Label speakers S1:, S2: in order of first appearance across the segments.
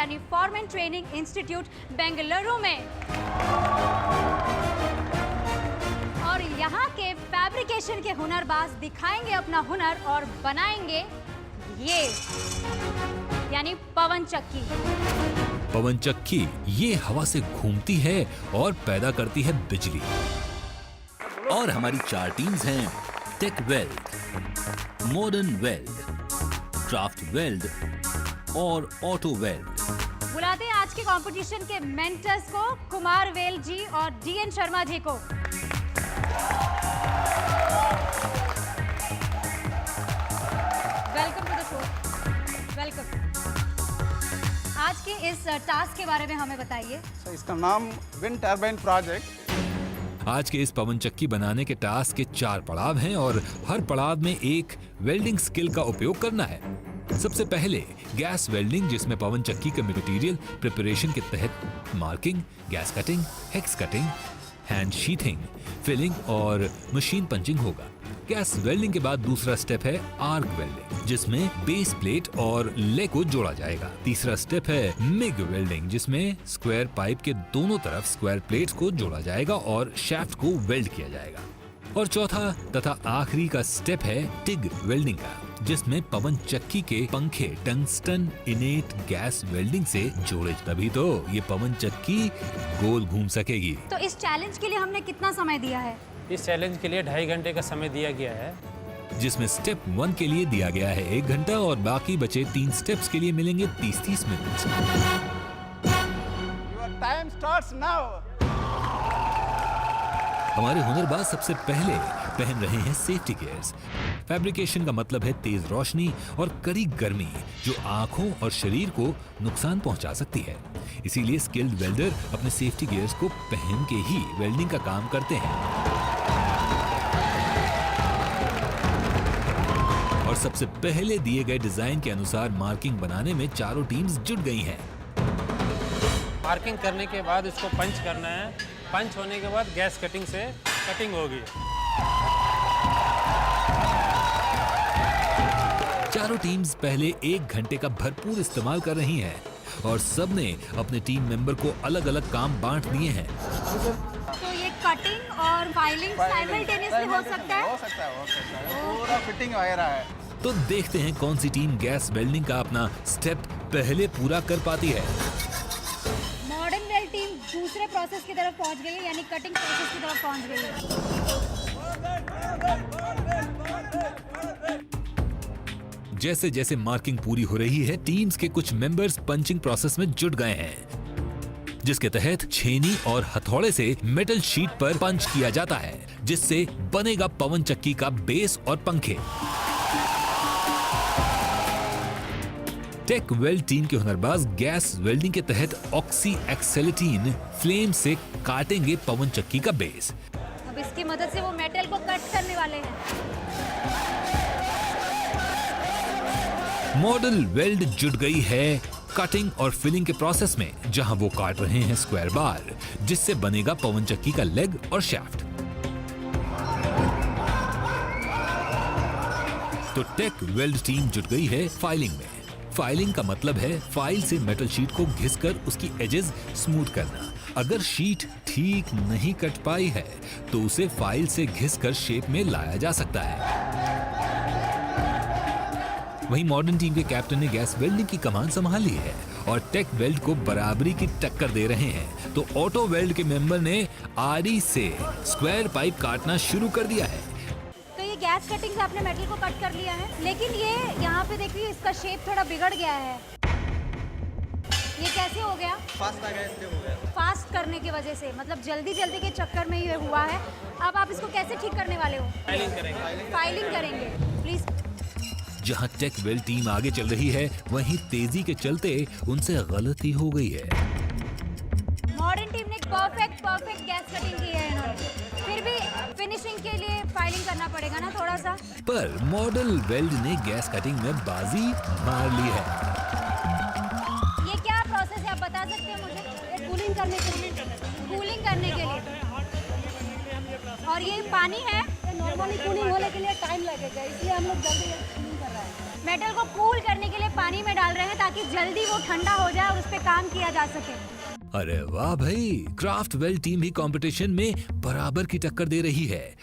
S1: यानी Forman training institute Bengaluru में। और यहाँ के फैब्रिकेशन के हुनरबाज दिखाएंगे अपना हुनर और बनाएंगे ये यानी पवन चक्की।
S2: पवन चक्की ये हवा से घूमती है और पैदा करती है बिजली। और हमारी 4 टीम्स हैं Tech Weld, Modern Weld, Craft Weld और ऑटो वेल्ड।
S1: बुलाते हैं आज के कंपटीशन के मेंटर्स को, कुमार वेल जी और डीएन शर्मा जी को। Welcome to the show. Welcome. आज के इस टास्क के बारे में हमें बताइए।
S3: इसका नाम विंड टर्बाइन प्रोजेक्ट।
S2: आज के इस पवन चक्की बनाने के टास्क के 4 पड़ाव हैं और हर पड़ाव में एक वेल्डिंग स्किल का उपयोग करना है। सबसे पहले गैस वेल्डिंग, जिसमें पवन चक्की के मटेरियल प्रिपरेशन के तहत marking, gas cutting, hex cutting, hand sheathing, filling और मशीन पंचिंग होगा। गैस वेल्डिंग के बाद दूसरा स्टेप है आर्क वेल्डिंग, जिसमें बेस प्लेट और ले को जोड़ा जाएगा। तीसरा स्टेप है मिग वेल्डिंग, जिसमें स्क्वायर पाइप के दोनों तरफ स्क्वायर प्लेट्स को जोड़ा जाएगा और शाफ्ट को वेल्ड किया जाएगा। और चौथा तथा आखिरी का स्टेप है टिग वेल्डिंग का, जिसमें पवन चक्की के पंखे टंगस्टन इनेट गैस वेल्डिंग से जोड़े, तभी तो ये पवन चक्की गोल घूम सकेगी।
S1: तो इस चैलेंज के लिए हमने कितना समय दिया है?
S4: इस चैलेंज के लिए 2.5 घंटे का समय दिया गया है,
S2: जिसमें स्टेप 1 के लिए दिया गया है 1 घंटा और बाकी बचे 3 स्टेप्स के लिए मिलेंगे 30-30 minute.
S3: Your time starts now.
S2: हमारे हुनरबाज सबसे पहले पहन रहे हैं सेफ्टी गियर्स। फैब्रिकेशन का मतलब है तेज रोशनी और कड़ी गर्मी, जो आंखों और शरीर को नुकसान पहुंचा सकती है। इसीलिए स्किल्ड वेल्डर अपने सेफ्टी गियर्स को पहन के ही वेल्डिंग का काम करते हैं। और सबसे पहले दिए गए डिजाइन के अनुसार मार्किंग बनाने में चारों टीम्स जुट गई हैं।
S4: मार्किंग करने के बाद उसको पंच करना है। पंच होने के बाद गैस कटिंग से कटिंग होगी।
S2: चारों टीम्स पहले 1 घंटे का भरपूर इस्तेमाल कर रही हैं और सबने अपने टीम मेंबर को अलग अलग काम बांट दिए हैं।
S1: तो ये कटिंग और फाइलिंग साइमल्टेनियसली हो सकता है?
S3: हो सकता है। पूरा फिटिंग वगैरह है।
S2: तो देखते हैं कौन सी टीम गैस वेल्डिंग का अपना स्टेप पहले पूरा कर पाती है।
S1: मॉडर्न वेल टीम दूसरे प्रोसेस की तरफ पहुंच गई है, यानी कटिंग प्रोसेस की तरफ पहुंच गई है।
S2: जैसे जैसे मार्किंग पूरी हो रही है, टीम्स के कुछ मेंबर्स पंचिंग प्रोसेस में जुट गए हैं, जिसके तहत छेनी और हथौड़े से मेटल शीट पर पंच किया जाता है, जिससे बनेगा पवन चक्की का बेस और पंखे। टेक वेल्ड टीम के हुनरबाज गैस वेल्डिंग के तहत ऑक्सी एक्सेलेटीन फ्लेम से काटेंगे पवन चक्की का बेस।
S1: अब इसकी मदद से वो मेटल को कट करने वाले हैं।
S2: मॉडल वेल्ड जुट गई है कटिंग और फिलिंग के प्रोसेस में, जहां वो काट रहे हैं स्क्वायर बार, जिससे बनेगा पवन चक्की का लेग और शाफ्ट। तो टेक वेल्ड टीम जुट गई है फाइलिंग में। फाइलिंग का मतलब है फाइल से मेटल शीट को घिसकर उसकी एजेस स्मूथ करना। अगर शीट ठीक नहीं कट पाई है तो उसे फाइल से घिसकर शेप में लाया जा सकता है। वहीं मॉडर्न टीम के कैप्टन ने गैस वेल्डिंग की कमान संभाल ली है और टेक वेल्ड को बराबरी की टक्कर दे रहे हैं। तो ऑटो वेल्ड के मेंबर ने आरी से स्क्वायर पाइप काटना शुरू कर दिया है।
S1: तो ये गैस कटिंग से आपने मेटल को कट कर लिया है, लेकिन ये यहाँ पे देखिए इसका शेप थोड़ा बिगड़ गया है। ये कैसे हो गया?
S3: फास्ट आ गया, इसलिए हो गया।
S1: फास्ट करने की वजह से, मतलब जल्दी जल्दी के चक्कर में ये हुआ है। अब आप इसको कैसे ठीक करने वाले हो?
S4: फाइलिंग करेंगे।
S1: फाइलिंग करेंगे, प्लीज।
S2: जहां टेक वेल्ड टीम आगे चल रही है, वहीं तेजी के चलते उनसे गलती हो गई है।
S1: मॉडर्न टीम ने परफेक्ट गैस कटिंग की है इन्होंने, फिर भी फिनिशिंग के लिए फाइलिंग करना पड़ेगा ना थोड़ा सा।
S2: पर मॉडल वेल्ड ने गैस कटिंग में बाजी मार ली है।
S1: ये क्या प्रोसेस है, आप बता सकते हैं मुझे? कूलिंग करने के लिए। और ये पानी है।
S5: नॉर्मली कूलिंग होने के लिए टाइम लगेगा, इसलिए हम लोग जल्दी कूलिंग कर रहे हैं।
S1: मेटल को कूल करने के लिए पानी में डाल रहे हैं ताकि जल्दी वो ठंडा हो जाए और उस पे काम किया जा सके।
S2: अरे वाह भाई, क्राफ्ट वेल्ड टीम भी कंपटीशन में बराबर की टक्कर दे रही है।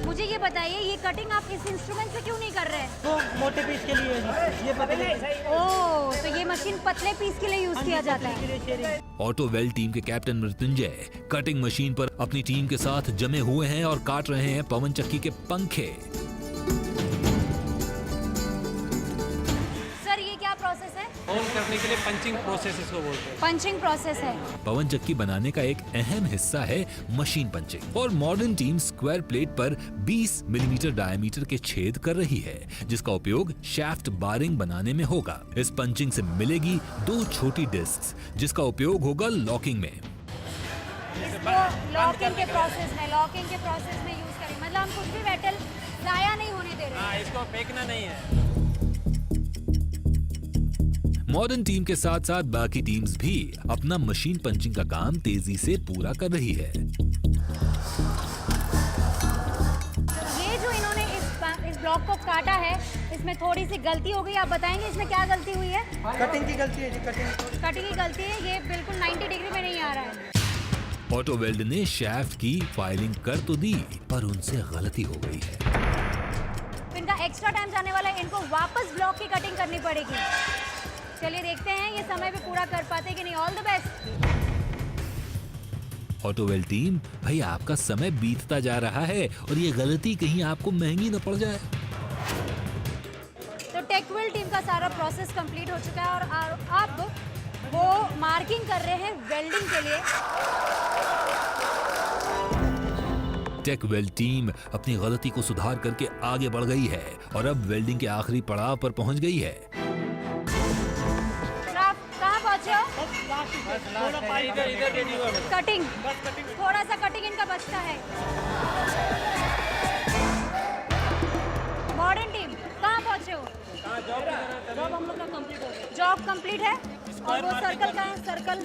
S1: मुझे ये बताइए, ये कटिंग आप इस इंस्ट्रूमेंट से क्यों नहीं कर रहे?
S5: वो मोटे पीस के लिए है जी, ये पतले
S1: ओह, तो ये मशीन पतले पीस के लिए यूज किया जाता है।
S2: ऑटो वेल्ड टीम के कैप्टन मृत्युंजय कटिंग मशीन पर अपनी टीम के साथ जमे हुए हैं और काट रहे हैं पवन चक्की के पंखे।
S1: सर, ये क्या प्रोसेस है?
S4: होल करने के लिए पंचिंग प्रोसेस इसको बोलते हैं।
S1: पंचिंग प्रोसेस है।
S2: पवन चक्की बनाने का एक अहम हिस्सा है मशीन पंचिंग, और मॉडर्न टीम स्क्वायर प्लेट पर 20 मिलीमीटर डायमीटर के छेद कर रही है, जिसका उपयोग शाफ्ट बारिंग बनाने में होगा। इस पंचिंग से मिलेगी 2 छोटी डिस्क्स, जिसका उपयोग होगा लॉकिंग में।
S1: इसको लॉकिंग के प्रोसेस में यूज करें, मतलब हम कुछ भी मेटल जाया नहीं होने दे रहे।
S4: हाँ, इसको फेंकना नहीं है।
S2: मॉडर्न टीम के साथ साथ बाकी टीम्स भी अपना मशीन पंचिंग का काम तेजी से पूरा कर रही है।
S1: ये जो इन्होंने इस ब्लॉक को काटा है, इसमें थोड़ी सी गलती हो गई। आप बताएंगे इसमें क्या गलती हुई है?
S5: कटिंग की गलती है जी,
S1: कटिंग की गलती है। ये बिल्कुल 90 डिग्री में नहीं आ रहा है।
S2: ऑटो वेल्ड ने शाफ्ट की फाइलिंग कर तो दी, पर उनसे गलती हो गई है।
S1: इनका एक्स्ट्रा टाइम जाने वाला है, इनको वापस ब्लॉक की कटिंग करनी पड़ेगी। चलिए देखते हैं ये समय पे पूरा कर पाते कि नहीं। All the best.
S2: Auto weld team, भाई आपका समय बीतता जा रहा है और ये गलती कहीं आपको महंगी न पड़ जाए।
S1: तो टेकवेल टीम का सारा प्रोसेस कंप्लीट हो चुका है और अब वो मार्किंग कर रहे हैं वेल्डिंग के लिए।
S2: टेक वेल्ड टीम अपनी गलती को सुधार करके आगे बढ़ गई है और अब वेल्डिंग के आखिरी पड़ाव पर पहुंच गई है।
S1: कहाँ पहुंचे हो?
S4: इधर रेडी हुआ है।
S1: कटिंग, थोड़ा सा कटिंग इनका बचता है। मॉडर्न टीम कहाँ पहुंचे हो?
S5: जॉब हम लोग का कंप्लीट हो गया।
S1: जॉब कंप्लीट है और वो सर्कल कहाँ है? सर्कल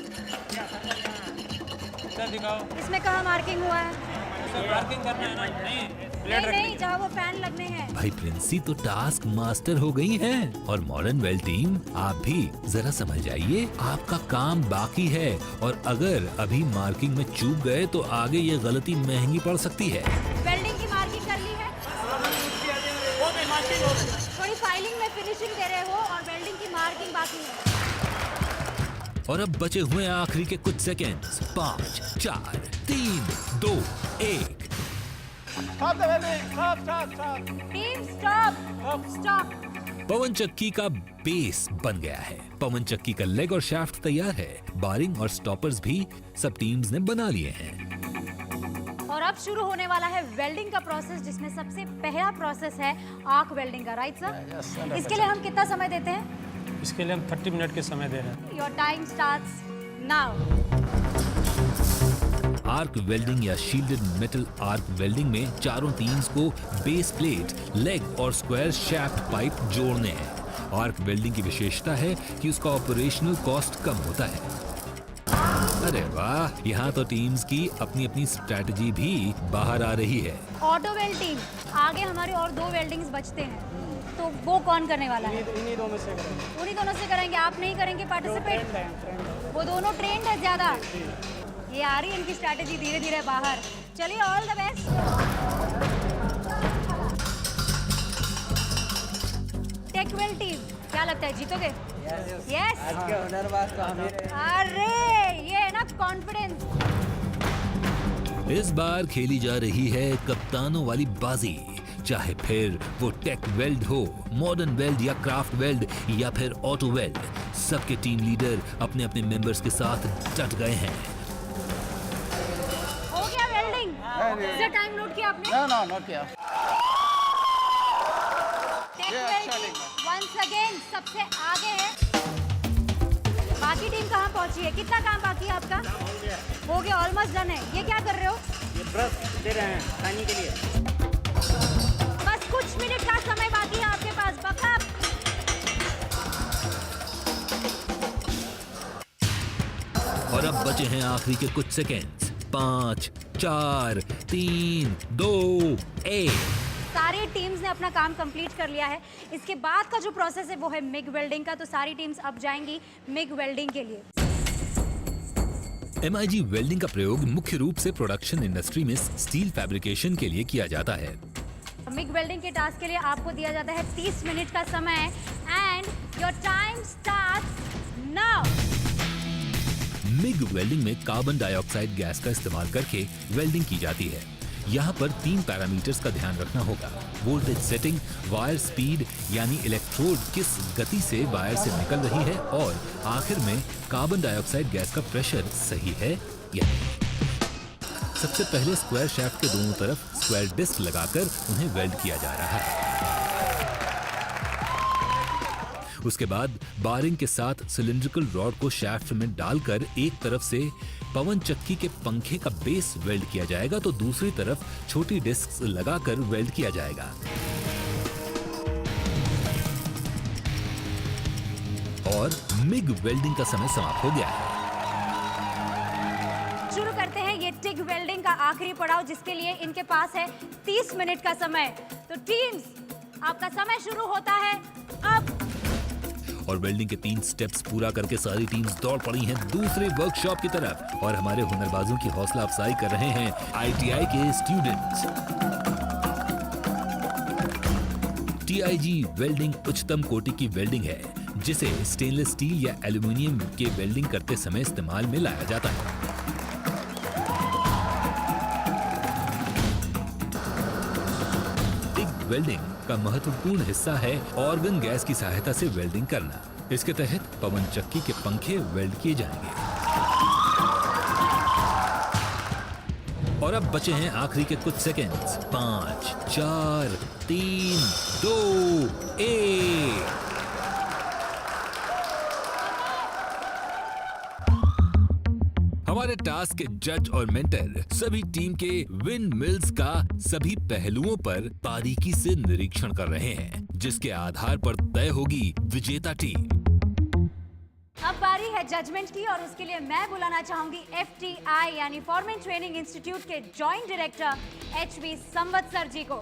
S4: इधर दिखाओ।
S1: इसमें कहाँ मार्किंग हुआ है?
S4: मार्किंग करना है ना? नहीं, प्लेट रखनी
S1: नहीं, जहाँ वो फैन लगने हैं।
S2: भाई प्रिंसी तो टास्क मास्टर हो गई हैं और मॉडर्न वेल्ड टीम आप भी जरा समझ जाइए, आपका काम बाकी है और अगर अभी मार्किंग में चूक गए तो आगे ये गलती महंगी पड़ सकती है।
S1: वेल्डिंग की मार्किंग कर ली है, थोड़ी फाइलिंग में फिनिशिंग दे रहे हो और वेल्डिंग की मार्किंग बाकी है।
S2: और अब बचे हुए आखिरी के कुछ seconds. 5, 4, 3, 2, 1।
S3: Stop the welding. Stop.
S1: Team stop.
S2: पवन चक्की का बेस बन गया है। पवन चक्की का लेग और शाफ्ट तैयार है। बारिंग और स्टॉपर्स भी सब टीम्स ने बना लिए हैं।
S1: और अब शुरू होने वाला है वेल्डिंग का प्रोसेस, जिसमें सबसे पहला प्रोसेस है आर्क वेल्डिंग का। Right sir? इसके लिए हम कितना समय देते हैं?
S4: इसके लिए हम 30 मिनट के समय दे रहे हैं।
S1: Your time starts now.
S2: Arc welding या शील्डेड मेटल आर्क वेल्डिंग में चारों टीम्स को बेस प्लेट, लेग और स्क्वायर शाफ्ट पाइप जोड़ने हैं। आर्क वेल्डिंग की विशेषता है कि उसका ऑपरेशनल कॉस्ट कम होता है। अरे वाह, यहाँ तो टीम्स की अपनी अपनी स्ट्रैटेजी भी बाहर आ रही है।
S1: ऑटो वेल्ड टीम, आगे हमारे और 2 वेल्डिंग्स बचते हैं, तो वो कौन करने वाला है?
S5: इन्हीं दोनों से करेंगे।
S1: उन्हीं दोनों से करेंगे। आप नहीं करेंगे पार्टिसिपेट? वो दोनों ट्रेंड है ज्यादा। ये आ रही है इनकी स्ट्रैटेजी धीरे धीरे बाहर। चलिए, ऑल द बेस्ट। टेकवेल टीम, क्या लगता है जीतोगे? यस।
S5: आज के हुनरबाज तो हम ही रहे।
S1: अरे ये है ना कॉन्फिडेंस।
S2: इस बार खेली जा रही है कप्तानों वाली बाजी, चाहे फिर वो टेक वेल्ड हो, मॉडर्न वेल्ड या क्राफ्ट वेल्ड या फिर ऑटो वेल्ड। सबके टीम लीडर अपने अपने मेंबर्स के साथ डट गए हैं।
S1: हो गया वेल्डिंग? इससे टाइम नोट किया आपने?
S3: No, not किया।
S1: टेकवेल टीम वंस अगेन सबसे आगे है। बाकी टीम कहाँ पहुंची है? कितना काम बाकी है आपका? हो गया, ऑलमोस्ट डन है। ये क्या कर रहे हो?
S5: ये ब्रश दे रहे हैं खाने के लिए।
S1: बस कुछ मिनट का समय बाकी है आपके पास। बकअप।
S2: और अब बचे हैं आखिरी के कुछ सेकेंड्स। 5, 4, 3, 2, 1।
S1: सारी टीम्स ने अपना काम कंप्लीट कर लिया है। इसके बाद का जो प्रोसेस है वो है मिग वेल्डिंग का। तो सारी टीम्स अब जाएंगी मिग वेल्डिंग के लिए।
S2: MIG वेल्डिंग का प्रयोग मुख्य रूप से प्रोडक्शन इंडस्ट्री में स्टील फैब्रिकेशन के लिए किया जाता है।
S1: मिग वेल्डिंग के टास्क के लिए आपको दिया जाता है 30 मिनट का समय and your time starts now.
S2: MiG welding में कार्बन डाइऑक्साइड गैस का इस्तेमाल करके वेल्डिंग की जाती है। यहाँ पर 3 पैरामीटर्स का ध्यान रखना होगा: वोल्टेज सेटिंग, वायर स्पीड यानी इलेक्ट्रोड किस गति से वायर से निकल रही है, और आखिर में कार्बन डाइऑक्साइड गैस का प्रेशर सही है या नहीं। सबसे पहले स्क्वायर शाफ्ट के दोनों तरफ स्क्वायर डिस्क लगाकर उन्हें वेल्ड किया जा रहा है। उसके बाद बारिंग के साथ सिलिंड्रिकल रॉड को शाफ्ट में डालकर एक तरफ से पवन चक्की के पंखे का बेस वेल्ड किया जाएगा, तो दूसरी तरफ छोटी डिस्क लगाकर वेल्ड किया जाएगा। और मिग वेल्डिंग का समय समाप्त हो गया है।
S1: शुरू करते हैं ये टिग वेल्डिंग का आखिरी पड़ाव, जिसके लिए इनके पास है 30 मिनट का समय। तो टीम्स, आपका समय शुरू होता है अब।
S2: और वेल्डिंग के 3 स्टेप्स पूरा करके सारी टीम्स दौड़ पड़ी हैं दूसरे वर्कशॉप की तरफ, और हमारे हुनरबाजों की हौसला अफजाई कर रहे हैं ITI के स्टूडेंट्स। TIG वेल्डिंग उच्चतम कोटि की वेल्डिंग है, जिसे स्टेनलेस स्टील या एल्यूमिनियम के वेल्डिंग करते समय इस्तेमाल में लाया जाता है। टिग वेल्डिंग का महत्वपूर्ण हिस्सा है ऑर्गन गैस की सहायता से वेल्डिंग करना। इसके तहत पवन चक्की के पंखे वेल्ड किए जाएंगे। और अब बचे हैं आखिरी के कुछ सेकेंड्स। 5, 4, 3, 2, 1। हमारे टास्क के जज और मेंटर सभी टीम के विंड मिल्स का सभी पहलुओं पर बारीकी से निरीक्षण कर रहे हैं, जिसके आधार पर तय होगी विजेता टीम।
S1: अब बारी है जजमेंट की, और उसके लिए मैं बुलाना चाहूंगी FTI यानी फॉरमैन ट्रेनिंग इंस्टीट्यूट के joint director HV Samvatsar ji को।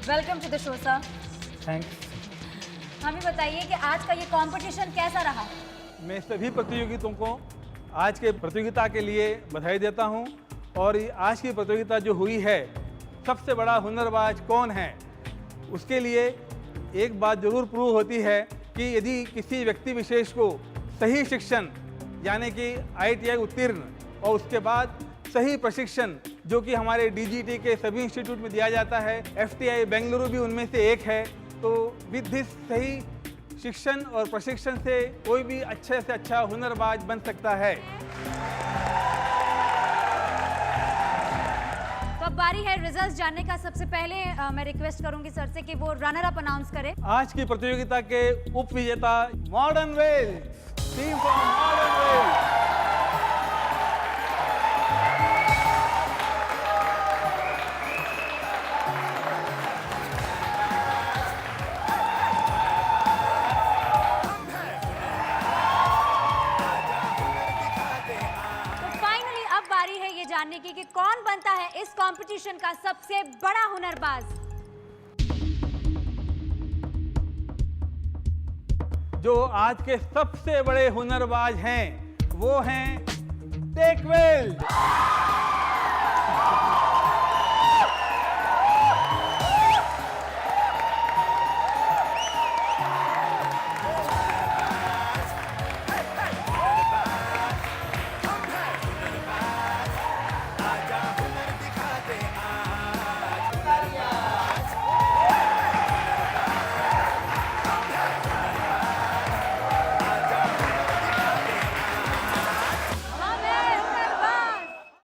S1: Welcome to the show sir.
S3: Thanks.
S1: हमें बताइए कि आज का ये कंपटीशन कैसा रहा?
S3: मैं सभी प्रतियोगियों को आज के प्रतियोगिता के लिए बधाई देता हूं, और ये आज की प्रतियोगिता जो हुई है, सबसे बड़ा हुनरबाज कौन है, उसके लिए एक बात जरूर प्रूव होती है कि यदि किसी व्यक्ति विशेष को सही शिक्षण यानी कि ITI उत्तीर्ण और उसके बाद सही प्रशिक्षण जो कि हमारे DGT के सभी इंस्टीट्यूट में दिया जाता है, FTI बेंगलुरु भी उनमें से एक है, तो विद दिस सही शिक्षण और प्रशिक्षण से कोई भी अच्छे से अच्छा हुनरबाज बन सकता है।
S1: तो अब बारी है रिजल्ट्स जानने का। सबसे पहले मैं रिक्वेस्ट करूंगी सर से कि वो रनर अप अनाउंस करें।
S3: आज की प्रतियोगिता के उप विजेता Modern Weld, team from Modern Weld.
S1: जानने की कि कौन बनता है इस कंपटीशन का सबसे बड़ा हुनरबाज।
S3: जो आज के सबसे बड़े हुनरबाज हैं वो हैं टेक वेल्ड।